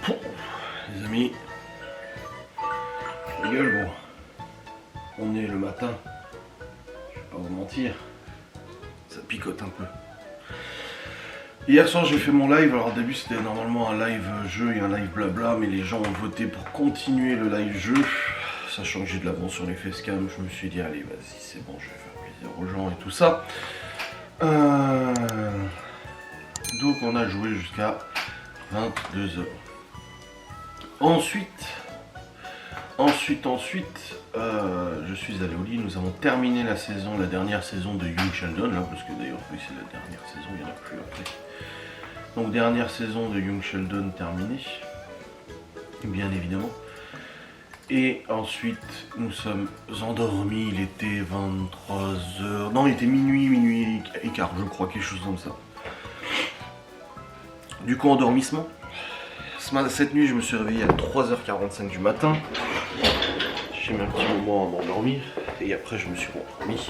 Les amis, je rigole gros. On est le matin, je vais pas vous mentir, ça picote un peu. Hier soir j'ai fait mon live, alors au début c'était normalement un live jeu et un live blabla, mais les gens ont voté pour continuer le live jeu. Sachant que j'ai de l'avance sur les facecam, je me suis dit allez vas-y c'est bon, je vais faire plaisir aux gens et tout ça. Donc on a joué jusqu'à 22 h. Ensuite, je suis allé au lit. Nous avons terminé la saison, la dernière saison de Young Sheldon, là, parce que d'ailleurs, oui, c'est la dernière saison, il n'y en a plus après. Donc, dernière saison de Young Sheldon terminée, bien évidemment. Et ensuite, nous sommes endormis, il était 23 h, non, il était minuit et quart, je crois, quelque chose comme ça. Du coup, endormissement. Cette nuit, je me suis réveillé à 3h45 du matin. J'ai mis un petit moment à m'endormir. Et après, je me suis endormi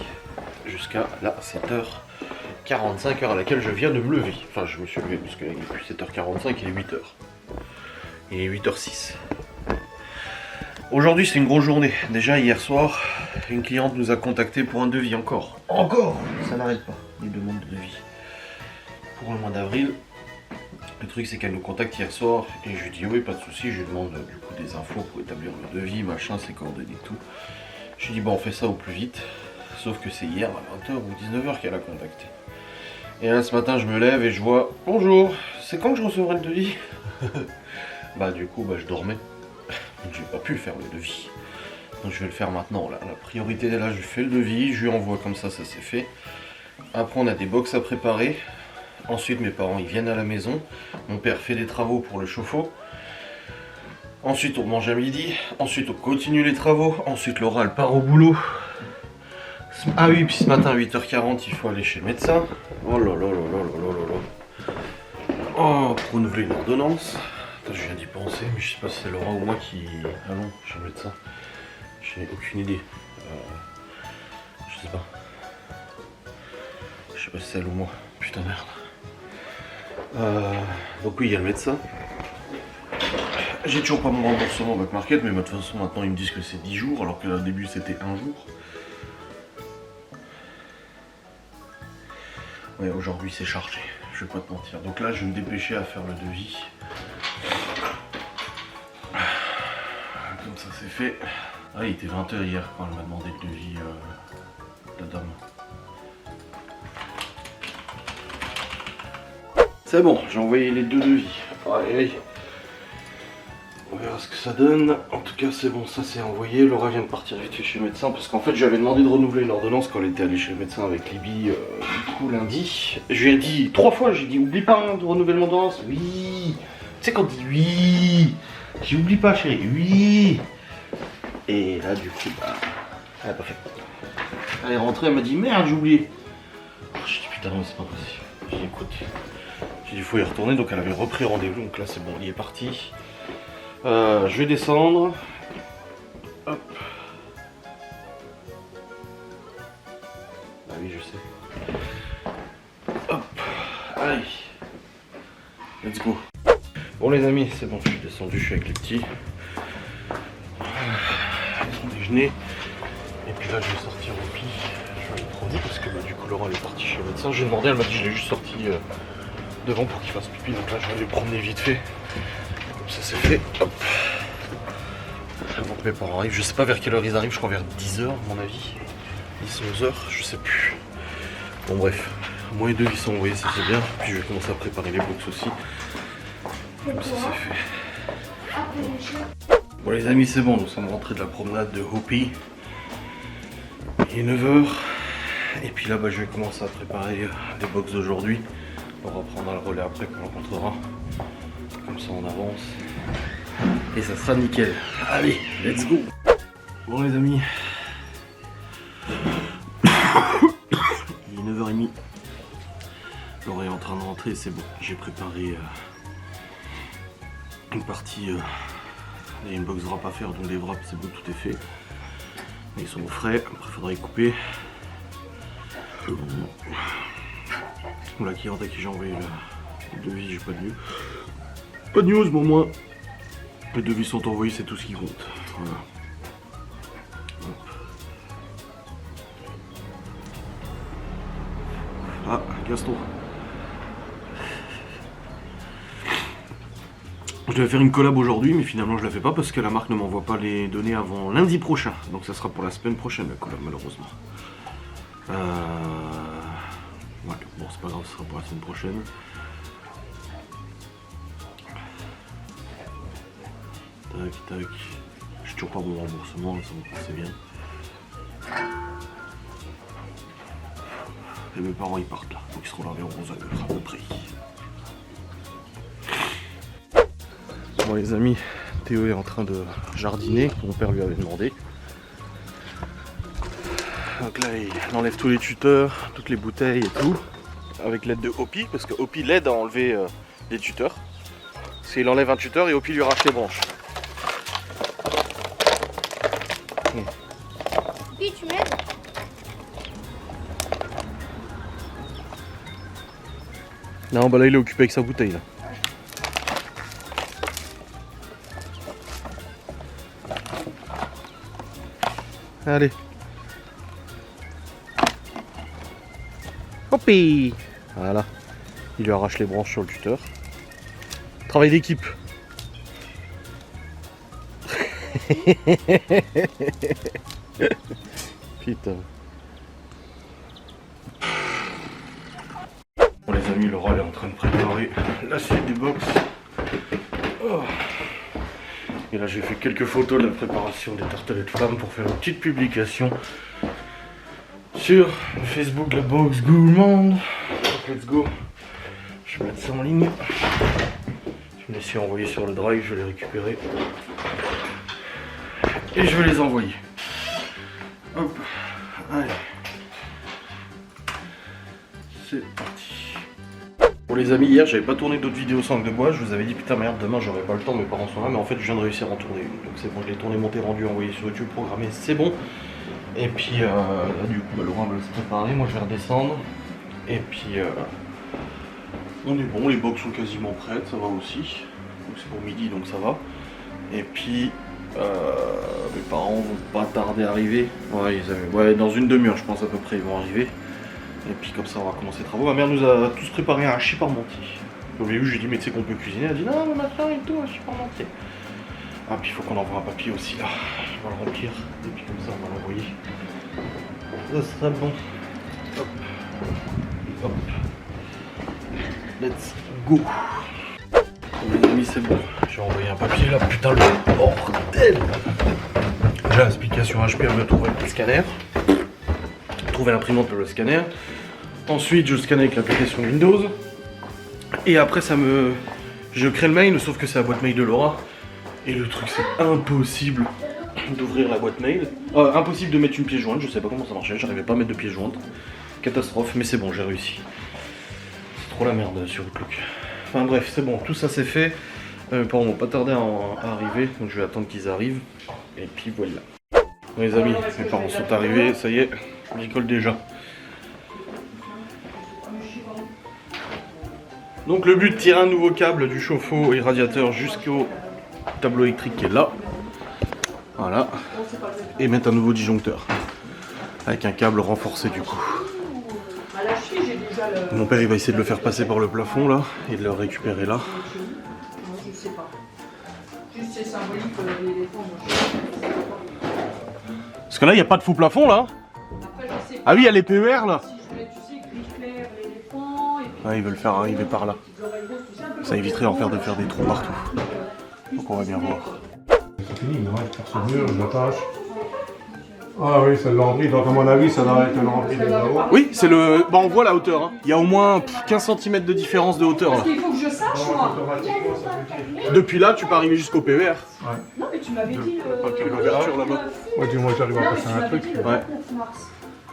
jusqu'à la 7h45, heure à laquelle je viens de me lever. Enfin, je me suis levé, parce qu'il n'est plus 7h45, il est 8h. Il est 8h06. Aujourd'hui, c'est une grosse journée. Déjà, hier soir, une cliente nous a contacté pour un devis encore. Encore. Ça n'arrête pas, les demandes de devis. Pour le mois d'avril. Le truc c'est qu'elle nous contacte hier soir et je lui dis oui pas de souci, je lui demande du coup des infos pour établir le devis, machin, ses coordonnées et tout. Je lui dis bon on fait ça au plus vite, sauf que c'est hier à 20h ou 19h qu'elle a contacté. Et là ce matin je me lève et je vois bonjour, c'est quand que je recevrai le devis? Bah du coup je dormais, donc j'ai pas pu faire le devis. Donc je vais le faire maintenant là, la priorité là je fais le devis, je lui envoie comme ça c'est fait. Après on a des box à préparer. Ensuite mes parents ils viennent à la maison, mon père fait des travaux pour le chauffe-eau. Ensuite on mange à midi, ensuite on continue les travaux, ensuite Laura elle part au boulot. Ah oui, puis ce matin à 8h40 il faut aller chez le médecin. Oh là là là là là là là. Oh, pour renouveler une ordonnance. Attends, je viens d'y penser, mais je sais pas si c'est Laura ou moi qui allons chez le médecin. Je n'ai aucune idée. Je sais pas. Je sais pas si c'est elle ou moi. Putain merde. Donc oui, il y a le médecin. J'ai toujours pas mon remboursement avec Market, mais de toute façon maintenant ils me disent que c'est 10 jours, alors qu'au début c'était 1 jour. Ouais, aujourd'hui c'est chargé, je vais pas te mentir. Donc là je vais me dépêcher à faire le devis. Comme ça c'est fait. Ah, il était 20 h hier quand elle m'a demandé le devis, la dame. C'est bon, j'ai envoyé les 2 devis. Allez, on verra ce que ça donne. En tout cas, c'est bon, ça c'est envoyé. Laura vient de partir vite fait chez le médecin parce qu'en fait, j'avais demandé de renouveler une ordonnance quand elle était allée chez le médecin avec Libby du coup lundi. Je lui ai dit 3 fois, j'ai dit oublie pas de renouvellement d'ordonnance. Oui. Tu sais quand on dit oui, j'ai oublie pas chérie, oui. Et là, du coup, elle a pas fait. Elle est rentrée, elle m'a dit merde, j'ai oublié. J'ai dit putain, non, c'est pas possible. J'ai dit écoute. J'ai dit il faut y retourner, donc elle avait repris rendez-vous, donc là c'est bon, il est parti. Je vais descendre. Hop. Ah oui je sais. Hop. Allez. Let's go. Bon les amis, c'est bon, je suis descendu, je suis avec les petits. Ils sont déjeuner. Et puis là je vais sortir au pli. Je vais aller promener parce que du coup Laura elle est partie chez le médecin. J'ai demandé, elle m'a dit je l'ai juste sorti devant pour qu'il fasse pipi, donc là je vais aller promener vite fait. Comme ça c'est fait. Hop. Avant que mes parents arrivent, je sais pas vers quelle heure ils arrivent, je crois vers 10 h à mon avis. 10, 11 h, je sais plus. Bon bref, moi les devis sont envoyés, ça c'est bien. Puis je vais commencer à préparer les box aussi. Comme ça c'est fait. Bon les amis c'est bon, nous sommes rentrés de la promenade de Hopi. Il est 9 h. Et puis là je vais commencer à préparer les box d'aujourd'hui. On reprendra le relais après quand on rencontrera. Comme ça on avance. Et ça sera nickel. Allez, let's go. Bon les amis. Il est 9h30. Laura est en train de rentrer, c'est bon. J'ai préparé une partie. Il y a une box wrap à faire, donc les wraps c'est bon, tout est fait. Mais ils sont au frais, après il faudra les couper. La cliente à qui j'ai envoyé le devis, j'ai pas de news. Pas de news, bon moi Les devis sont envoyés, c'est tout ce qui compte. Voilà. Ah, Gaston. Je devais faire une collab aujourd'hui, mais finalement je la fais pas parce que la marque ne m'envoie pas les données avant lundi prochain. Donc ça sera pour la semaine prochaine la collab, malheureusement. Ouais, bon c'est pas grave, ce sera pour la semaine prochaine. Tac, tac. Je suis toujours pas mon remboursement, ça me passait bien. Et mes parents ils partent là, donc ils seront là vers 11h à peu près. Bon les amis, Théo est en train de jardiner, mon père lui avait demandé. Donc là il enlève tous les tuteurs, toutes les bouteilles et tout, avec l'aide de Hopi, parce que Hopi l'aide à enlever les tuteurs. Parce qu'il enlève un tuteur et Hopi lui arrache les branches. Hopi, tu m'aides? Non bah là il est occupé avec sa bouteille là. Allez. Hopi. Voilà. Il lui arrache les branches sur le tuteur. Travail d'équipe. Putain. Bon les amis, Laura elle est en train de préparer la suite des box. Oh. Et là j'ai fait quelques photos de la préparation des tartelettes flammes pour faire une petite publication sur Facebook, la box gourmande. Donc let's go. Je vais mettre ça en ligne. Je me les suis envoyés sur le drive, je vais les récupérer. Et je vais les envoyer. Hop, allez. C'est parti. Bon les amis, hier j'avais pas tourné d'autres vidéos sans de bois. Je vous avais dit putain merde, demain j'aurai pas le temps, mes parents sont là. Mais en fait je viens de réussir à en tourner une. Donc c'est bon, je l'ai tourné, monté, rendu, envoyé sur YouTube, programmé, c'est bon. Et puis là du coup Laurent va se préparer, moi je vais redescendre. Et puis on est bon, les box sont quasiment prêtes, ça va aussi. Donc c'est pour midi donc ça va. Et puis mes parents vont pas tarder à arriver. Ouais, dans une demi-heure je pense à peu près ils vont arriver. Et puis comme ça on va commencer les travaux. Ma mère nous a tous préparé un hachis parmentier. Au début j'ai dit mais tu sais qu'on peut cuisiner. Elle a dit non mais maintenant et tout, hachis parmentier. Ah puis il faut qu'on envoie un papier aussi là. On va le remplir. Et puis comme ça on va l'envoyer. Ça sera bon. Hop. Hop. Let's go. Les amis c'est bon. J'ai envoyé un papier là. Putain le bordel. J'ai l'application HP elle me trouver le scanner. Trouver l'imprimante pour le scanner. Ensuite je scanne avec l'application Windows. Et après je crée le mail, sauf que c'est la boîte mail de Laura. Et le truc c'est impossible d'ouvrir la boîte mail. Impossible de mettre une pièce jointe, je sais pas comment ça marchait, j'arrivais pas à mettre de pièce jointe. Catastrophe, mais c'est bon, j'ai réussi. C'est trop la merde sur Outlook. Enfin bref, c'est bon, tout ça c'est fait. Mes parents vont pas tarder à arriver, donc je vais attendre qu'ils arrivent. Et puis voilà. Bon, les amis, mes parents sont arrivés, ça y est, on rigole déjà. Donc le but, tirer un nouveau câble du chauffe-eau et radiateur jusqu'au tableau électrique qui est là. Voilà. Et mettre un nouveau disjoncteur. Avec un câble renforcé du coup. Mon père il va essayer de le faire passer par le plafond là et de le récupérer là. Je sais pas. Juste c'est symbolique l'éléphant. Parce que là il n'y a pas de faux plafond là. Après, je sais pas. Ah oui il y a les PER là. Si je mets, tu sais, gris clair, l'éléphant. Et puis, Ah, ils veulent faire arriver par là. Ça éviterait de faire des trous partout. Donc on va bien voir. C'est fini, il reste sur ce mur, je l'attache. Ah oui, c'est le lambris, donc à mon avis, ça doit être le lambris de là-haut. Oui, c'est le. Bah on voit la hauteur. Hein. Il y a au moins 15 cm de différence de hauteur là. Parce qu'il faut que je sache, moi. Automatiquement, ça peut tirer. Depuis là, tu peux arriver jusqu'au PER. Non, mais tu m'avais dit. Quelle ouverture là-bas. Ouais, dis-moi, j'arrive à Non, mais passer tu un m'avais truc. dit le Ouais. 29 mars.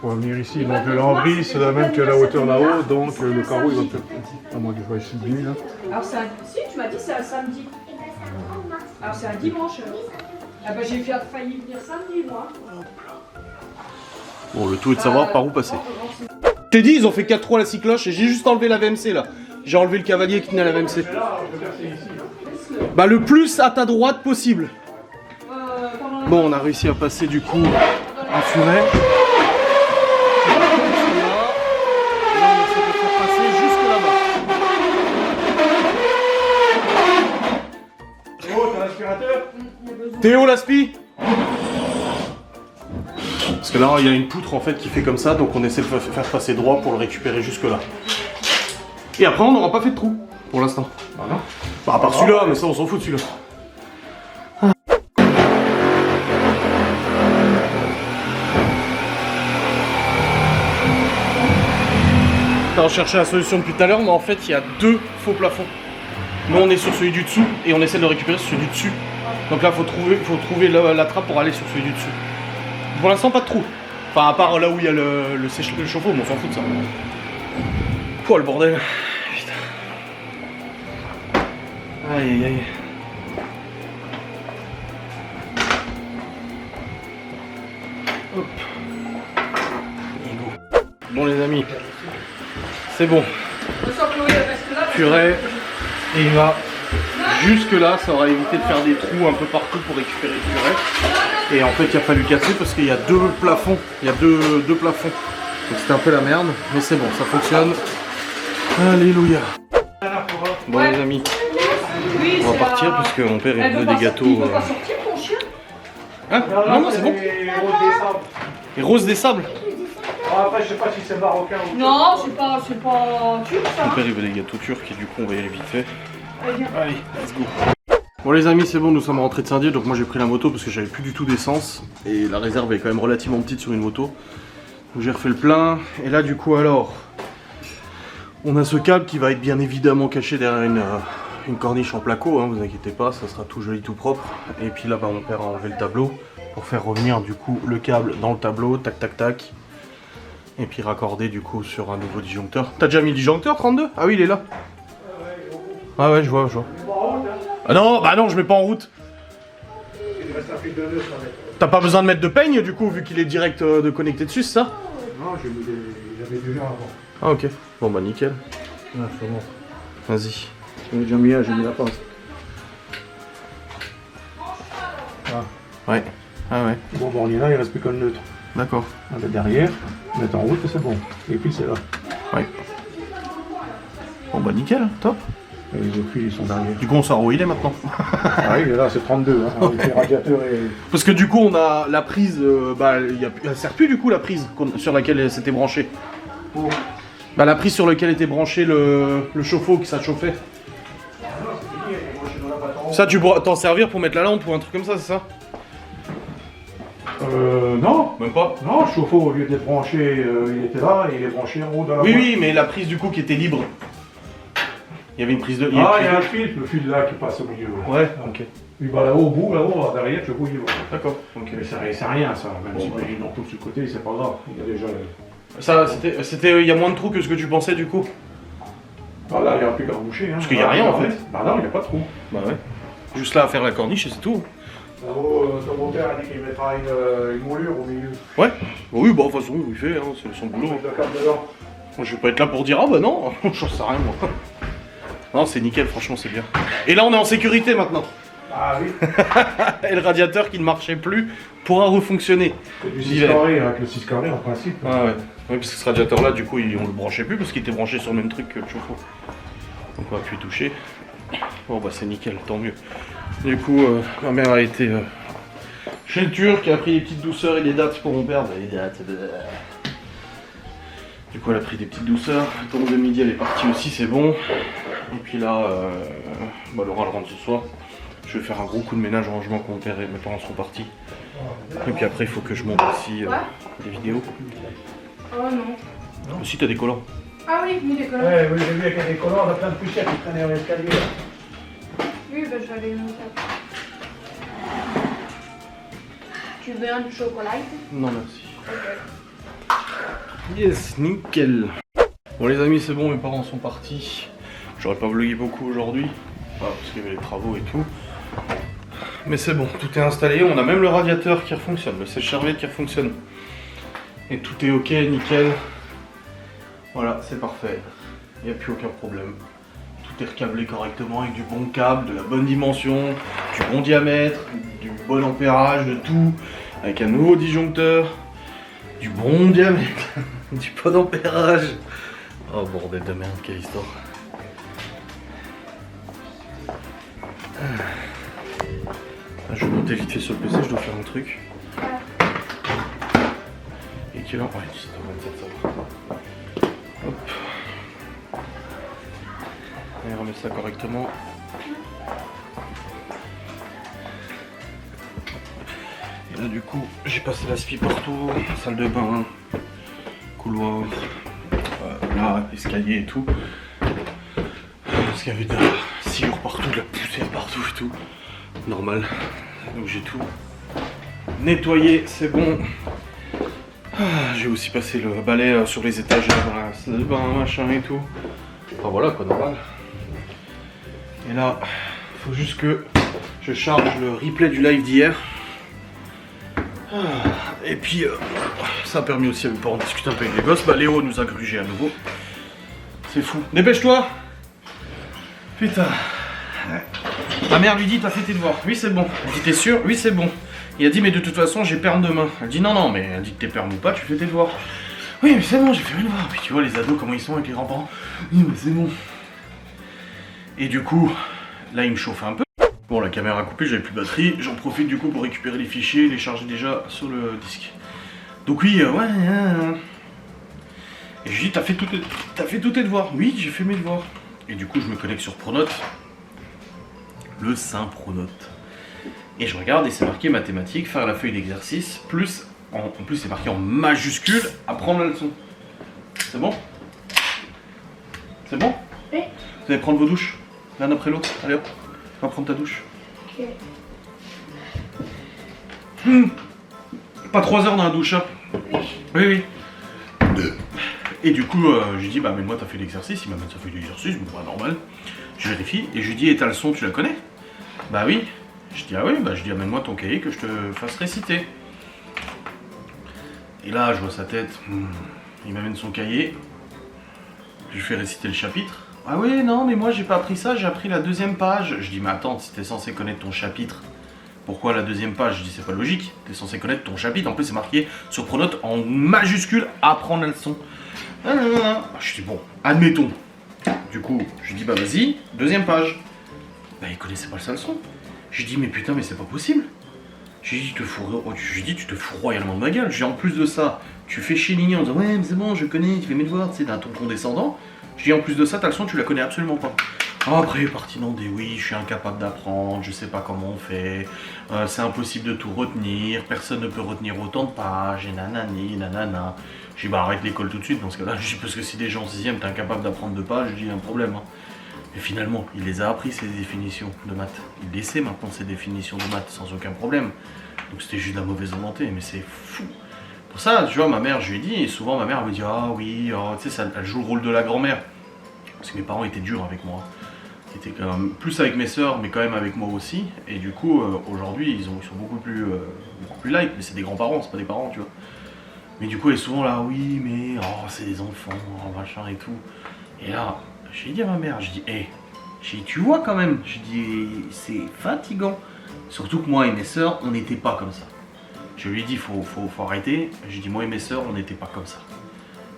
On va venir ici, donc le lambris, c'est la même que la hauteur là-haut, donc le carreau, il va peut-être. À moins que je vois ici de nuit, là. Alors, c'est un. Si, tu m'as dit c'est un samedi. Alors, c'est un dimanche. Ah, bah, j'ai failli venir samedi, moi. Bon, le tout est de savoir par où passer. T'es dit, ils ont fait 4 trous à la cycloche et j'ai juste enlevé la VMC là. J'ai enlevé le cavalier qui tenait à la VMC. Bah le plus à ta droite possible. Bon, on a réussi à passer du coup un furet. Là, on essaie de faire passer jusque là-bas. Théo, t'as l'aspirateur? Théo, l'aspi. Parce que là, il y a une poutre en fait qui fait comme ça, donc on essaie de faire passer droit pour le récupérer jusque là. Et après, on n'aura pas fait de trou pour l'instant. Ah non. Bah, à part celui-là, mais ça, on s'en fout de celui-là. On cherchait la solution depuis tout à l'heure, mais en fait, il y a 2 faux plafonds. Nous, on est sur celui du dessous et on essaie de le récupérer sur celui du dessus. Donc là, faut trouver la trappe pour aller sur celui du dessus. Pour l'instant, pas de trou. Enfin, à part là où il y a le chauffe-eau, mais on s'en fout de ça. Oh, le bordel. Putain. Aïe, aïe, aïe. Hop. Et go. Bon, les amis. C'est bon. Furet. Et il va jusque là, ça aura évité de faire des trous un peu partout pour récupérer le furet. Et en fait, il a fallu casser parce qu'il y a 2 plafonds. Il y a deux plafonds. Donc c'était un peu la merde, mais c'est bon, ça fonctionne. Alléluia. Bon les amis, on va partir parce que mon père il veut des gâteaux. Il veut pas sortir ton chien? Hein? Non, c'est bon. Les roses des sables. Ah, après, je sais pas si c'est marocain ou... Non, c'est pas turc ça. Mon père il veut des gâteaux turcs et du coup on va y aller vite fait. Allez, viens. Allez, let's go. Bon les amis, c'est bon, nous sommes rentrés de Saint-Dié, donc moi j'ai pris la moto parce que j'avais plus du tout d'essence et la réserve est quand même relativement petite sur une moto. Donc j'ai refait le plein et là du coup alors, on a ce câble qui va être bien évidemment caché derrière une corniche en placo, hein, vous inquiétez pas, ça sera tout joli, tout propre. Et puis là, bah, mon père a enlevé le tableau pour faire revenir du coup le câble dans le tableau, tac tac tac. Et puis raccorder du coup sur un nouveau disjoncteur. T'as déjà mis le disjoncteur 32? Ah oui, il est là. Ah ouais, je vois. Ah non, bah non, je mets pas en route. T'as pas besoin de mettre de peigne du coup, vu qu'il est direct de connecté dessus, c'est ça? Non, j'avais déjà avant. Ah ok, bon bah nickel. Ah, c'est bon. Vas-y. J'ai déjà mis j'ai mis la pince. Ah. Ouais. Ah ouais. Bon, on y est là, il reste plus que le neutre. D'accord. On est derrière, mettre en route et c'est bon. Et puis c'est là. Ouais. Bon bah nickel, top. Et les autres fils, ils sont derrière. Du coup on saura où il est maintenant. Ah oui, là c'est 32, hein, avec les radiateurs et... Parce que du coup on a la prise, bah elle sert plus du coup la prise sur laquelle elle s'était branchée. Oh. Bah la prise sur laquelle était branché le chauffe-eau qui ça chauffait. Ça tu pourras t'en servir pour mettre la lampe ou un truc comme ça, c'est ça? Non. Même pas. Non, le chauffe-eau, au lieu d'être branché, il était là et il est branché en haut dans la boîte. Oui, mais la prise du coup qui était libre. Il y avait une prise de... Il y a un fil, le fil là qui passe au milieu. Ouais, ok. Il va là-haut, au bout, là-haut, derrière, le chauffe-eau, il va. D'accord, ok. Mais c'est rien ça, même si il en tout sur le côté, c'est pas grave. Il y a déjà... Ça, c'était... Il y a moins de trous que ce que tu pensais du coup? Ah là, il n'y a plus qu'à reboucher. Hein. Parce qu'il n'y a rien en fait. Bah non, il n'y a pas de trou. Bah ouais. Juste là à faire la corniche et c'est tout. Là-haut, ton beau-père a dit qu'il mettra une moulure au milieu. Ouais. Oui, bah de toute façon, il fait, hein, c'est son boulot. Le câble dedans. Moi, je vais pas être là pour dire ah bah non, j'en sais rien moi. Non, c'est nickel, franchement, c'est bien. Et là, on est en sécurité maintenant. Ah oui. Et le radiateur qui ne marchait plus pourra refonctionner. C'est du 6 carré, avec le 6 carré en principe. Ah ouais. Oui, parce que ce radiateur là, du coup, on le branchait plus parce qu'il était branché sur le même truc que le chauffe-eau. Donc on va plus y toucher. Bon bah c'est nickel, tant mieux. Du coup, ma mère a été chez le Turc, a pris des petites douceurs et des dates pour mon père. Bah, les dates, Du coup, elle a pris des petites douceurs. Le tour de midi, elle est partie aussi, c'est bon. Et puis là, bah, Laura elle rentre ce soir. Je vais faire un gros coup de ménage, rangement quand mon père et mes parents seront partis. Et puis après, il faut que je monte aussi des vidéos. Oh non. Aussi, t'as des collants. Ah oui, des collants. Ouais, oui, j'ai vu avec des collants, on a plein de poussières qui traînaient dans l'escalier. Oui, bah je vais aller les monter. Tu veux un du chocolat? Non, merci. Ok. Yes, nickel. Bon les amis, c'est bon, mes parents sont partis. J'aurais pas vlogué beaucoup aujourd'hui, parce qu'il y avait les travaux et tout. Mais c'est bon, tout est installé. On a même le radiateur qui fonctionne, le sèche-serviette qui fonctionne. Et tout est ok, nickel. Voilà, c'est parfait. Il n'y a plus aucun problème. tout est recablé correctement avec du bon câble, de la bonne dimension, du bon diamètre, du bon ampérage, de tout, avec un nouveau disjoncteur, du bon diamètre, du bon ampérage. Oh bordel de merde, quelle histoire. Je vais monter vite fait sur le PC, je dois faire un truc. Et quelle heure? Ouais, 17h27, ça va. Hop. Et remettre ça correctement. Et là du coup, j'ai passé la spi partout, salle de bain, couloir, là, escalier et tout. Parce qu'il y avait de la sciure partout, de la poussière partout et tout. Normal. Donc j'ai tout nettoyé, c'est bon. J'ai aussi passé le balai sur les étagères dans la salle de bain, machin et tout. Enfin voilà quoi, normal. Et là, faut juste que je charge le replay du live d'hier. Et puis, ça a permis aussi à mes parents de discuter un peu avec les gosses. Bah Léo nous a grugé à nouveau. C'est fou. Dépêche-toi! Putain. Ouais. Ta mère lui dit, t'as fait tes devoirs. Oui, c'est bon. Elle dit, t'es sûr? Oui, c'est bon. Il a dit, mais de toute façon, j'ai perme demain. Elle dit, non, mais elle dit que t'es perme ou pas, tu fais tes devoirs. Oui, mais c'est bon, j'ai fait mes devoirs. Puis tu vois, les ados, comment ils sont avec les grands-parents. Oui, mais c'est bon. Et du coup, là, il me chauffe un peu. Bon, la caméra a coupé, j'avais plus de batterie. J'en profite du coup pour récupérer les fichiers, les charger déjà sur le disque. Donc oui, ouais. Et je lui dis, t'as fait tous tes devoirs? Oui, j'ai fait mes devoirs. Et du coup, je me connecte sur Pronote. Le Saint Pronote. Et je regarde et c'est marqué mathématiques, faire la feuille d'exercice, plus, en plus c'est marqué en majuscule, apprendre la leçon. C'est bon? C'est bon? Oui. Vous allez prendre vos douches, l'un après l'autre. Allez hop, va prendre ta douche. Ok. Pas 3 heures dans la douche, hein? Oui. Et du coup, je lui dis, bah mais moi t'as fait l'exercice, il m'amène sa feuille d'exercice, bon bah normal. Je vérifie, et je lui dis, et ta leçon, tu la connais? Bah oui. Je dis, ah oui, bah je dis, amène-moi ton cahier que je te fasse réciter. Et là, je vois sa tête, il m'amène son cahier, je lui fais réciter le chapitre. Ah oui, non, mais moi j'ai pas appris ça, j'ai appris la 2e page. Je dis, mais attends, si t'es censé connaître ton chapitre, pourquoi la 2e page? Je dis, c'est pas logique, t'es censé connaître ton chapitre, en plus c'est marqué sur Pronote en majuscule, apprendre la leçon. Je dis, bon, admettons. Du coup, je lui dis, bah vas-y, 2e page. Bah il connaissait pas sa leçon. Je lui dis, mais putain, mais c'est pas possible. Je lui dis, tu te fous royalement de ma gueule. J'ai en plus de ça, tu fais chéligner en disant, ouais, mais c'est bon, je connais, tu fais mes devoirs, tu sais, d'un ton condescendant. Je dis, en plus de ça, ta leçon, tu la connais absolument pas. Après, il est parti dans des oui, je suis incapable d'apprendre, je sais pas comment on fait, c'est impossible de tout retenir, personne ne peut retenir autant de pages, et nanani, nanana. Je dis, bah arrête l'école tout de suite dans ce cas-là. Je dis, parce que si déjà en 6ème, t'es incapable d'apprendre 2 pages, je dis, un problème. Hein. Et finalement, il les a appris, ces définitions de maths. Il les sait maintenant, ces définitions de maths, sans aucun problème. Donc c'était juste de la mauvaise volonté, mais c'est fou. Pour ça, tu vois, ma mère, je lui ai dit, et souvent ma mère elle me dit, ah oui, oh, tu sais, elle joue le rôle de la grand-mère. Parce que mes parents étaient durs avec moi. Ils étaient quand même plus avec mes sœurs, mais quand même avec moi aussi. Et du coup, aujourd'hui, ils sont beaucoup plus light, mais c'est des grands-parents, c'est pas des parents, tu vois. Mais du coup, elle est souvent là, oui, mais oh, c'est des enfants, oh, machin et tout. Et là, j'ai dit à ma mère, je dis, hé, tu vois quand même, je dis, c'est fatigant. Surtout que moi et mes sœurs, on n'était pas comme ça. Je lui ai dit, faut arrêter. Je dis, moi et mes sœurs, on n'était pas comme ça.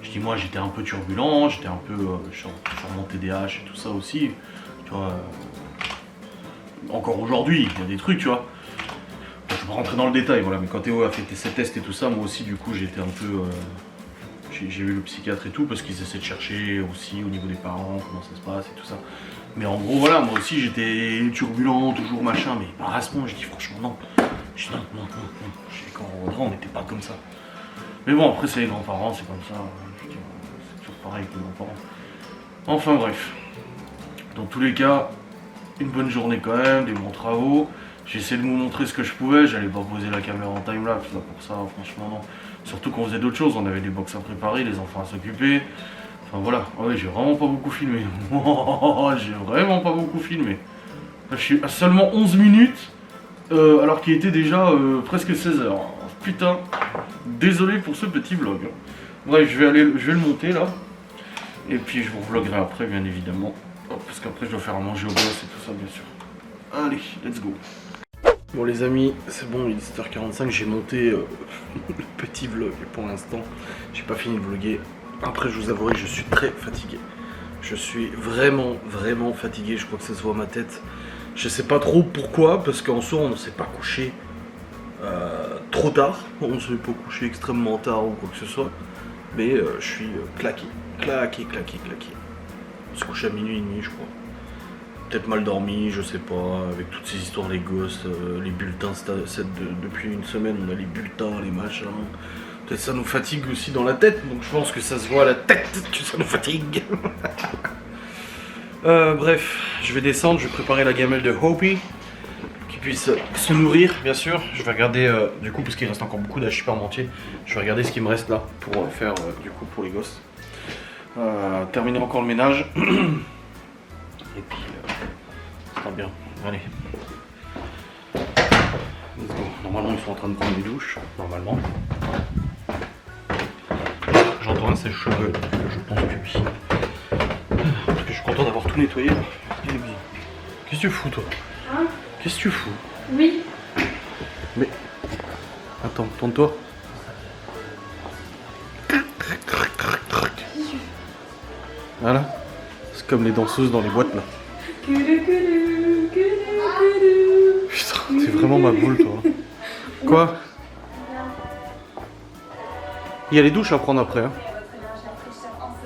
Je dis, moi j'étais un peu turbulent, j'étais un peu sur mon TDAH et tout ça aussi. Tu vois, encore aujourd'hui, il y a des trucs, tu vois. Je vais pas rentrer dans le détail, voilà, mais quand Théo a fait ses tests et tout ça, moi aussi, du coup, j'étais un peu. J'ai vu le psychiatre et tout, parce qu'ils essaient de chercher aussi au niveau des parents, comment ça se passe et tout ça. Mais en gros, voilà, moi aussi, j'étais turbulent, toujours machin, mais pas à ce point, je dis franchement non. Je dis non. Je dis, quand on rentre, on n'était pas comme ça. Mais bon, après, c'est les grands-parents, c'est comme ça. Je dis, c'est toujours pareil que les grands-parents. Enfin, bref. Dans tous les cas, une bonne journée quand même, des bons travaux. J'ai essayé de vous montrer ce que je pouvais, j'allais pas poser la caméra en timelapse là pour ça, franchement non. Surtout qu'on faisait d'autres choses, on avait des box à préparer, les enfants à s'occuper. Enfin voilà, ouais, j'ai vraiment pas beaucoup filmé. J'ai vraiment pas beaucoup filmé. Je suis à seulement 11 minutes, alors qu'il était déjà presque 16 h. Putain, désolé pour ce petit vlog. Bref, je vais le monter là. Et puis je vous vloguerai après, bien évidemment. Hop, parce qu'après je dois faire à manger au gosse et tout ça bien sûr. Allez, let's go. Bon les amis, c'est bon, il est 17h45, j'ai monté le petit vlog pour l'instant. J'ai pas fini de vlogger. Après je vous avouerai que je suis très fatigué. Je suis vraiment fatigué, je crois que ça se voit à ma tête. Je sais pas trop pourquoi, parce qu'en soi on ne s'est pas couché trop tard. On ne s'est pas couché extrêmement tard ou quoi que ce soit. Mais je suis claqué. On se couche à minuit et demi je crois. Peut-être mal dormi, je sais pas, avec toutes ces histoires les gosses, les bulletins, depuis une semaine on a les bulletins, les machins. Peut-être ça nous fatigue aussi dans la tête, donc je pense que ça se voit à la tête que ça nous fatigue. Bref, je vais descendre, je vais préparer la gamelle de Hopi, qui puisse se nourrir bien sûr. Je vais regarder, du coup, parce qu'il reste encore beaucoup d'hachis parmentier, je vais regarder ce qui me reste là pour faire du coup pour les gosses. Terminer encore le ménage. Et puis, ça sera bien. Allez. Let's go. Normalement, ils sont en train de prendre des douches. Normalement. J'entends un sèche-cheveux, donc je pense que oui. Parce que je suis content d'avoir tout nettoyé. Qu'est-ce que tu fous, toi? Hein? Qu'est-ce que tu fous? Oui. Mais. Attends, tourne-toi. Voilà. C'est comme les danseuses dans les boîtes là. Putain, t'es vraiment ma boule toi. Quoi? Il y a les douches à prendre après. Hein.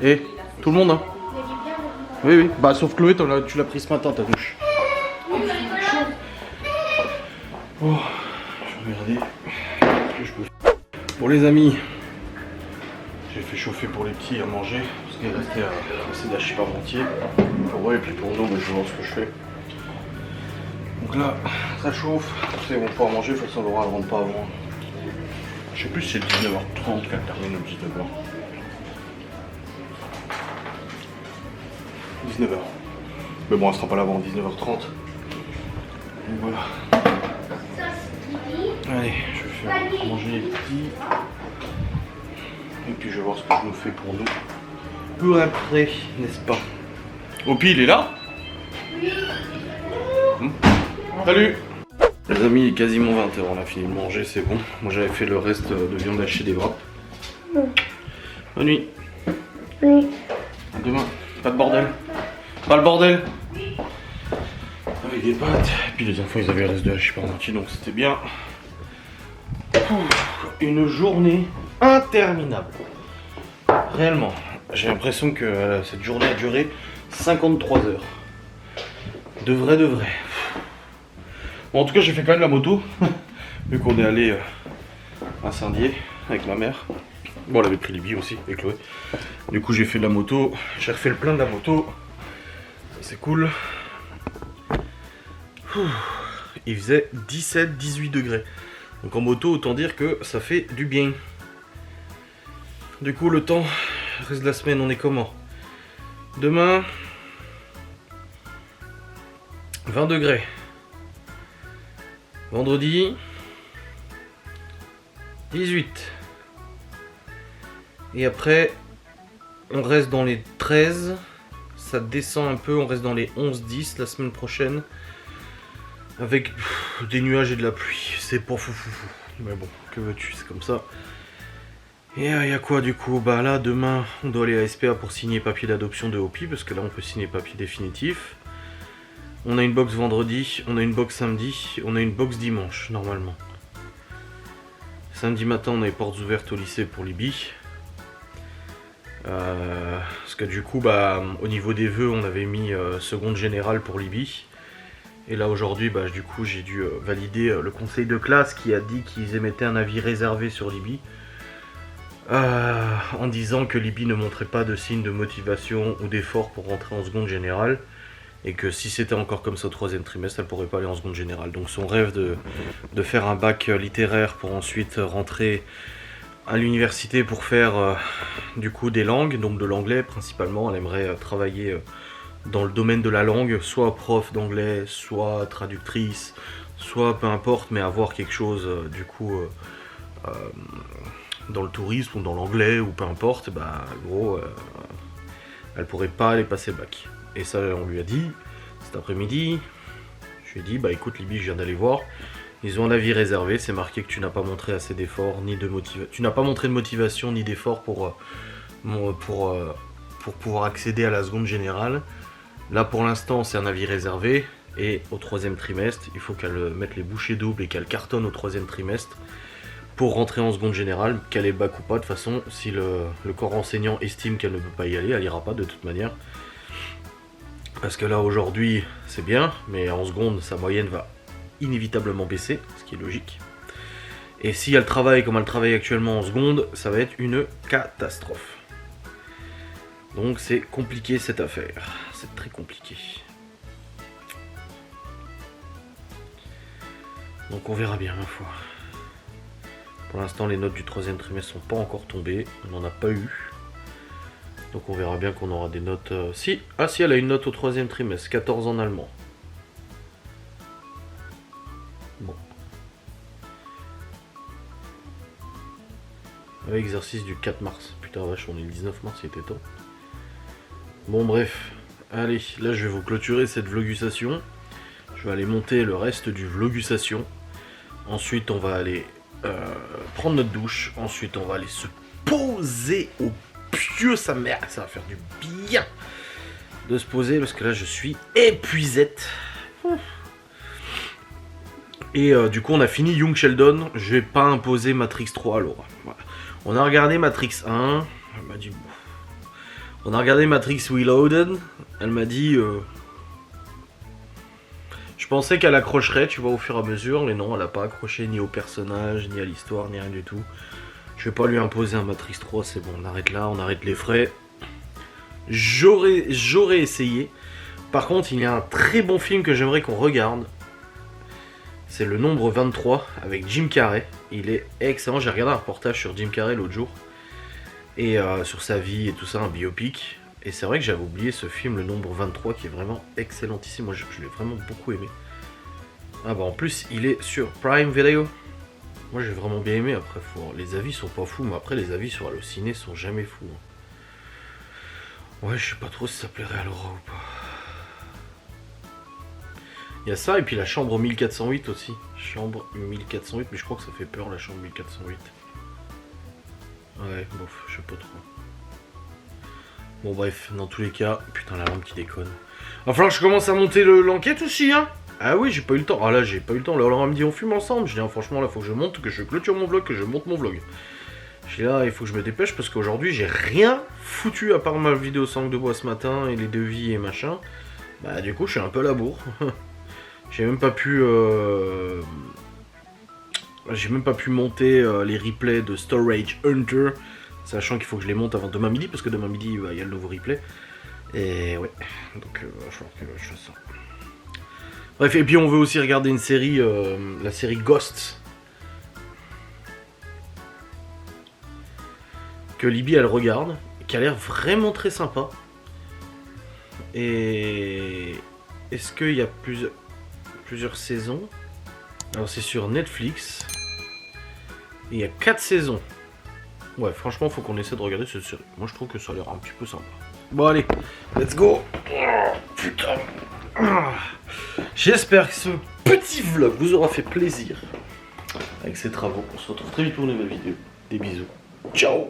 Et tout le monde hein. Oui oui. Bah sauf Chloé, tu l'as pris ce matin ta douche. Oh, je vais regarder ce que je peux faire. Bon les amis, j'ai fait chauffer pour les petits à manger. Parce qu'il restait assez d'hachis parmentier. Pour eux et puis pour nous, je vais voir ce que je fais. Donc là, ça chauffe. Ils vont pouvoir manger, de toute façon Laura ne rentre pas avant. Je sais plus si c'est 19h30 qu'elle termine ou 19h. 19h. Mais bon, elle sera pas là avant 19h30. Donc voilà. Allez, je vais faire manger les petits. Et puis je vais voir ce que je me fais pour nous. Peu après, n'est-ce pas? Hopi, il est là? Oui. Salut. Les amis, il est quasiment 20h, on a fini de manger, c'est bon. Moi j'avais fait le reste de viande hachée des bras. Bonne nuit. Oui. À demain. Pas de bordel. Pas le bordel. Avec des pâtes. Et puis les enfants ils avaient le reste de hachis parmentier donc c'était bien. Une journée interminable. Réellement. J'ai l'impression que cette journée a duré 53 heures. De vrai. Bon, en tout cas, j'ai fait quand même la moto. Vu qu'on est allé à Saint-Dié avec ma mère. Bon, elle avait pris les billes aussi avec Chloé. Du coup, j'ai fait de la moto. J'ai refait le plein de la moto. Ça, c'est cool. Il faisait 17-18 degrés. Donc en moto, autant dire que ça fait du bien. Du coup, le temps, le reste de la semaine, on est comment? Demain, 20 degrés. Vendredi, 18. Et après, on reste dans les 13. Ça descend un peu, on reste dans les 11-10 la semaine prochaine. Avec des nuages et de la pluie. C'est pas fou. Mais bon, que veux-tu, c'est comme ça. Et il y a quoi du coup? Bah là, demain, on doit aller à SPA pour signer papier d'adoption de Hopi. Parce que là, on peut signer papier définitif. On a une box vendredi, on a une box samedi, on a une box dimanche, normalement. Samedi matin, on a les portes ouvertes au lycée pour Libye. Parce que du coup, bah, au niveau des vœux, on avait mis seconde générale pour Libye. Et là, aujourd'hui, bah, du coup, j'ai dû valider le conseil de classe qui a dit qu'ils émettaient un avis réservé sur Libye. En disant que Libye ne montrait pas de signe de motivation ou d'effort pour rentrer en seconde générale. Et que si c'était encore comme ça au troisième trimestre, elle pourrait pas aller en seconde générale. Donc son rêve de faire un bac littéraire pour ensuite rentrer à l'université pour faire du coup des langues, donc de l'anglais principalement. Elle aimerait travailler dans le domaine de la langue, soit prof d'anglais, soit traductrice, soit peu importe, mais avoir quelque chose du coup dans le tourisme ou dans l'anglais ou peu importe, bah gros, elle pourrait pas aller passer le bac. Et ça, on lui a dit, cet après-midi, je lui ai dit, bah écoute Libby, je viens d'aller voir. Ils ont un avis réservé, c'est marqué que tu n'as pas montré assez d'efforts, ni de motivation. Tu n'as pas montré de motivation ni d'effort pour pouvoir accéder à la seconde générale. Là pour l'instant c'est un avis réservé. Et au 3e trimestre, il faut qu'elle mette les bouchées doubles et qu'elle cartonne au 3e trimestre pour rentrer en seconde générale, qu'elle est bac ou pas. De toute façon, si le corps enseignant estime qu'elle ne peut pas y aller, elle ira pas de toute manière. Parce que là aujourd'hui c'est bien, mais en seconde sa moyenne va inévitablement baisser, ce qui est logique. Et si elle travaille comme elle travaille actuellement en seconde, ça va être une catastrophe. Donc c'est compliqué cette affaire, c'est très compliqué. Donc on verra bien ma foi. Pour l'instant les notes du 3e trimestre sont pas encore tombées, on n'en a pas eu. Donc on verra bien qu'on aura des notes... Si elle a une note au 3e trimestre, 14 en allemand. Bon. Avec exercice du 4 mars. Putain vache, on est le 19 mars, il était temps. Bon bref, allez, là je vais vous clôturer cette vlogusation. Je vais aller monter le reste du vlogusation. Ensuite on va aller prendre notre douche. Ensuite on va aller se poser au pieu sa mère. Ça va faire du bien de se poser parce que là je suis épuisette. Et du coup on a fini Young Sheldon. Je vais pas imposer Matrix 3 à Laura. Voilà. On a regardé Matrix 1. Elle m'a dit... On a regardé Matrix Reloaded. Elle m'a dit... Je pensais qu'elle accrocherait, tu vois, au fur et à mesure. Mais non, elle n'a pas accroché ni au personnage, ni à l'histoire, ni rien du tout. Je vais pas lui imposer un Matrix 3. C'est bon, on arrête là, on arrête les frais. J'aurais essayé. Par contre, il y a un très bon film que j'aimerais qu'on regarde. C'est Le Nombre 23 avec Jim Carrey. Il est excellent. J'ai regardé un reportage sur Jim Carrey l'autre jour. Et sur sa vie et tout ça, un biopic. Et c'est vrai que j'avais oublié ce film, Le Nombre 23, qui est vraiment excellentissime. Moi, je l'ai vraiment beaucoup aimé. Ah bah en plus, il est sur Prime Video. Moi, j'ai vraiment bien aimé. Après, les avis sont pas fous. Mais après, les avis sur Allociné sont jamais fous. Ouais, je sais pas trop si ça plairait à Laura ou pas. Il y a ça, et puis la chambre 1408 aussi. Chambre 1408, mais je crois que ça fait peur, la chambre 1408. Ouais, bof, je sais pas trop. Bon bref, dans tous les cas, putain la lampe qui déconne. Va falloir que je commence à monter l'enquête aussi, hein. Ah oui, j'ai pas eu le temps. Ah là, j'ai pas eu le temps. Là, on me dit on fume ensemble. Je dis, franchement, là, faut que je monte, que je clôture mon vlog, que je monte mon vlog. Je dis là, il faut que je me dépêche parce qu'aujourd'hui, j'ai rien foutu à part ma vidéo sangle de bois ce matin et les devis et machin. Bah, du coup, je suis un peu à la bourre. J'ai même pas pu... J'ai même pas pu monter les replays de Storage Hunter. Sachant qu'il faut que je les monte avant demain midi, parce que demain midi, il y a le nouveau replay. Et ouais, donc il va falloir que je fasse ça. Bref, et puis on veut aussi regarder une série, la série Ghosts. Que Libby, elle regarde, qui a l'air vraiment très sympa. Et... Est-ce qu'il y a plusieurs saisons? Alors c'est sur Netflix. Et il y a 4 saisons. Ouais, franchement, faut qu'on essaie de regarder cette série. Moi, je trouve que ça a l'air un petit peu sympa. Bon, allez, let's go. Oh, putain. J'espère que ce petit vlog vous aura fait plaisir avec ces travaux. On se retrouve très vite pour une nouvelle vidéo. Des bisous. Ciao.